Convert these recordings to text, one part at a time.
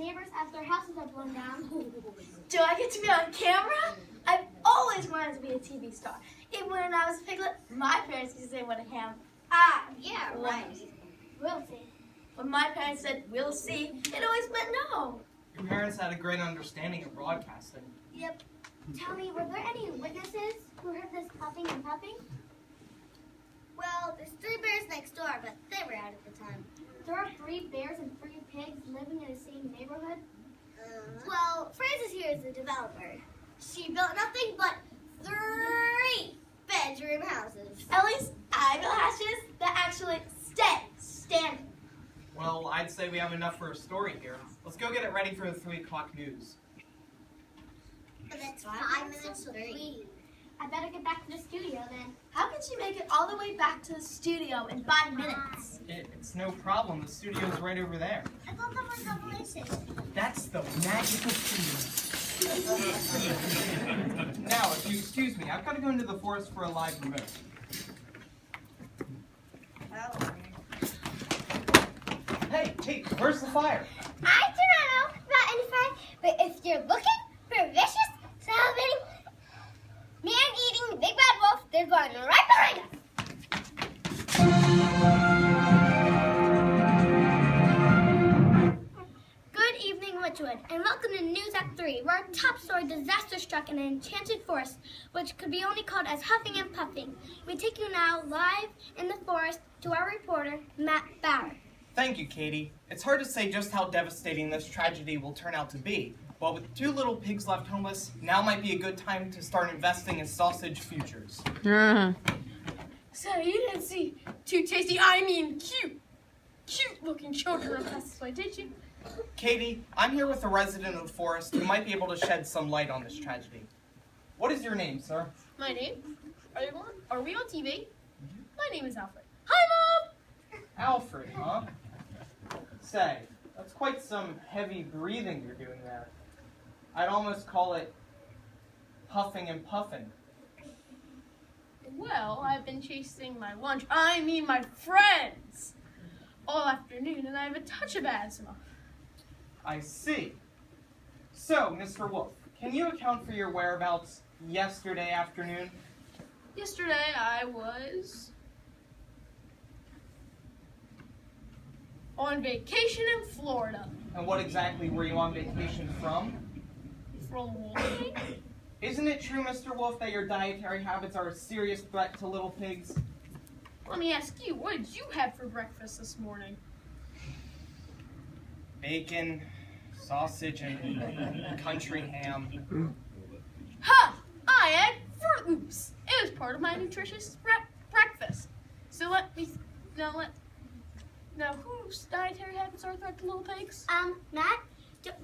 neighbors as their houses are blown down. Do I get to be on camera? I've always wanted to be a TV star. Even when I was a piglet, my parents used to say, what a ham. Yeah, right. We'll see. When my parents said, we'll see, it always meant no. Your parents had a great understanding of broadcasting. Yep. Tell me, were there any witnesses who heard this puffing and puffing? Well, there's 3 bears next door, but they were out at the time. There are 3 bears and 3 pigs living in the same neighborhood? Well, Frances here is the developer. She built nothing but 3 bedroom houses. At least I built houses that actually stay standing. Well, I'd say we have enough for a story here. Let's go get it ready for the 3 o'clock news. But that's 5 minutes to 3. I better get back to the studio then. How can she make it all the way back to the studio in 5 minutes? It's no problem. The studio's right over there. I thought that was the places. That's the magical studio. Now, if you excuse me, I've got to go into the forest for a live remote. Hey, where's the fire? I do not know about any fire, but if you're looking for a vicious, salivating, man-eating big bad wolf, there's one right behind us. Good evening, Witchwood, and welcome to News at 3, where our top story disaster struck in an enchanted forest, which could be only called as huffing and puffing. We take you now live in the forest to our reporter, Matt Bauer. Thank you, Katie. It's hard to say just how devastating this tragedy will turn out to be, but with 2 little pigs left homeless, now might be a good time to start investing in sausage futures. So you didn't see 2 tasty, cute-looking children pass this way, did you? Katie, I'm here with a resident of the forest who might be able to shed some light on this tragedy. What is your name, sir? My name? Are we on TV? My name is Alfred. Hi, Mom! Alfred, huh? Say, that's quite some heavy breathing you're doing there. I'd almost call it huffing and puffing. Well, I've been chasing my my friends, all afternoon, and I have a touch of asthma. I see. So, Mr. Wolf, can you account for your whereabouts yesterday afternoon? Yesterday, I was on vacation in Florida. And what exactly were you on vacation from? From Hawaii? Isn't it true, Mr. Wolf, that your dietary habits are a serious threat to little pigs? Let me ask you, what did you have for breakfast this morning? Bacon, sausage, and country ham. Ha! I had Fruit Loops. It was part of my nutritious breakfast. So now whose dietary habits are a threat to little pigs? Matt,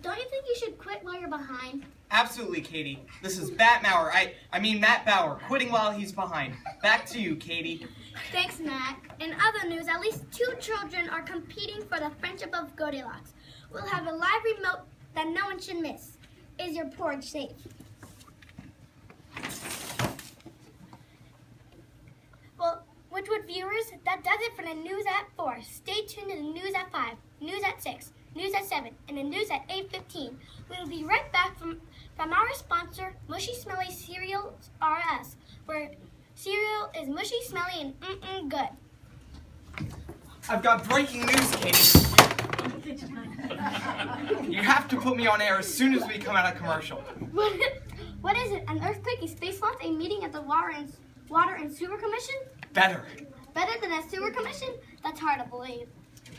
don't you think you should quit while you're behind? Absolutely, Katie. This is Matt Bauer, quitting while he's behind. Back to you, Katie. Thanks, Matt. In other news, at least 2 children are competing for the friendship of Goldilocks. We'll have a live remote that no one should miss. Is your porridge safe? Well, Witchwood viewers, that does it for the News at 4. Stay tuned to the News at 5, News at 6, News at 7, and the News at 8:15. We will be right back from our sponsor, Mushy Smelly Cereals R Us, where cereal is mushy, smelly, and good. I've got breaking news, Katie. You have to put me on air as soon as we come out of commercial. What is it? An earthquake, a space launch, a meeting at the Water and Sewer Commission? Better. Better than a sewer commission? That's hard to believe.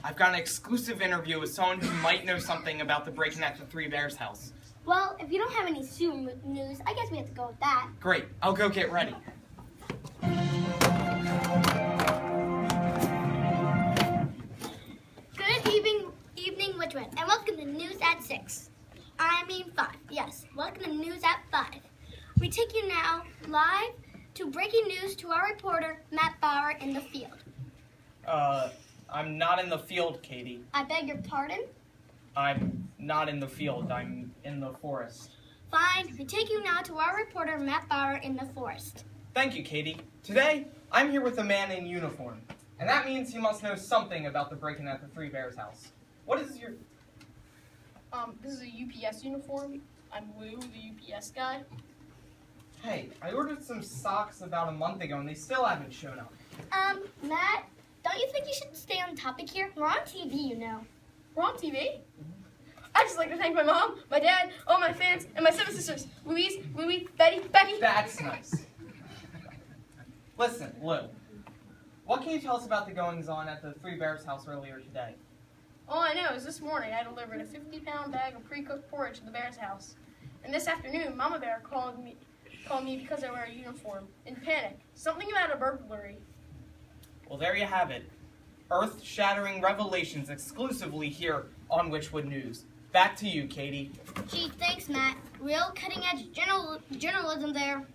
I've got an exclusive interview with someone who might know something about the break-in at the 3 Bears house. Well, if you don't have any sewer news, I guess we have to go with that. Great. I'll go get ready. Good evening, Witchwood, and welcome to News at 6. 5. Yes, welcome to News at 5. We take you now live to breaking news to our reporter, Matt Bauer, in the field. I'm not in the field, Katie. I beg your pardon? I'm not in the field. I'm in the forest. Fine. We take you now to our reporter, Matt Bauer, in the forest. Thank you, Katie. Today, I'm here with a man in uniform. And that means he must know something about the break-in at the 3 Bears house. What is your... This is a UPS uniform. I'm Lou, the UPS guy. Hey, I ordered some socks about a month ago and they still haven't shown up. Matt, don't you think you should stay on topic here? We're on TV, you know. We're on TV. I'd just like to thank my mom, my dad, all my fans, and my 7 sisters. Louise, Betty, Becky. That's nice. Listen, Lou, what can you tell us about the goings-on at the Three Bears house earlier today? All I know is this morning I delivered a 50-pound bag of pre-cooked porridge to the Bears house. And this afternoon, Mama Bear called me because I wear a uniform, in panic. Something about a burglary. Well, there you have it. Earth-shattering revelations exclusively here on Witchwood News. Back to you, Katie. Gee, thanks, Matt. Real cutting-edge journalism there.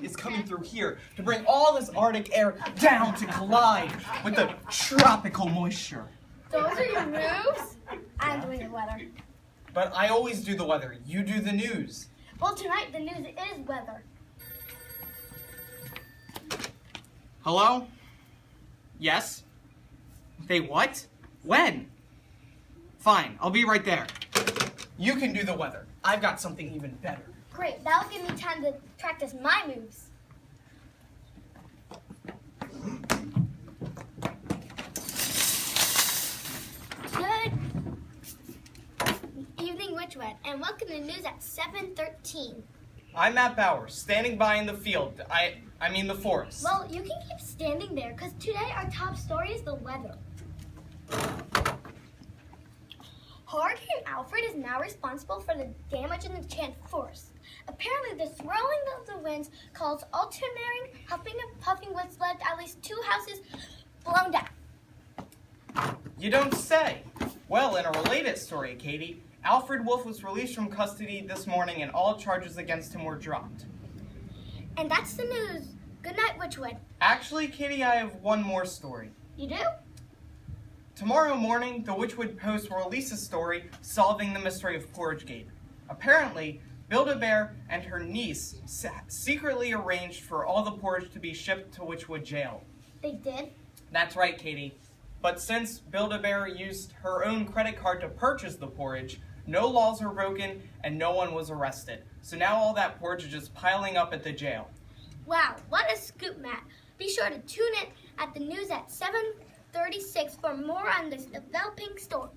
Is coming through here to bring all this Arctic air down to collide with the tropical moisture. Those are your moves? I'm doing the weather. But I always do the weather. You do the news. Well, tonight the news is weather. Hello? Yes? They what? When? Fine, I'll be right there. You can do the weather. I've got something even better. Great, that'll give me time to practice my moves. Good evening, Witchwood, and welcome to the news at 7:13. I'm Matt Bauer, standing by in the field. I mean the forest. Well, you can keep standing there, because today our top story is the weather. Hurricane Alfred is now responsible for the damage in the Enchanted Forest. Apparently, the swirling of the winds caused alternating huffing and puffing, which led to at least 2 houses blown down. You don't say. Well, in a related story, Katie, Alfred Wolf was released from custody this morning and all charges against him were dropped. And that's the news. Good night, Witchwood. Actually, Katie, I have one more story. You do? Tomorrow morning, the Witchwood Post will release a story solving the mystery of Porridagate. Apparently, Build-A-Bear and her niece secretly arranged for all the porridge to be shipped to Witchwood Jail. They did? That's right, Katie. But since Build-A-Bear used her own credit card to purchase the porridge, no laws were broken and no one was arrested. So now all that porridge is just piling up at the jail. Wow, what a scoop, Matt. Be sure to tune in at the news at 7:36 for more on this developing story.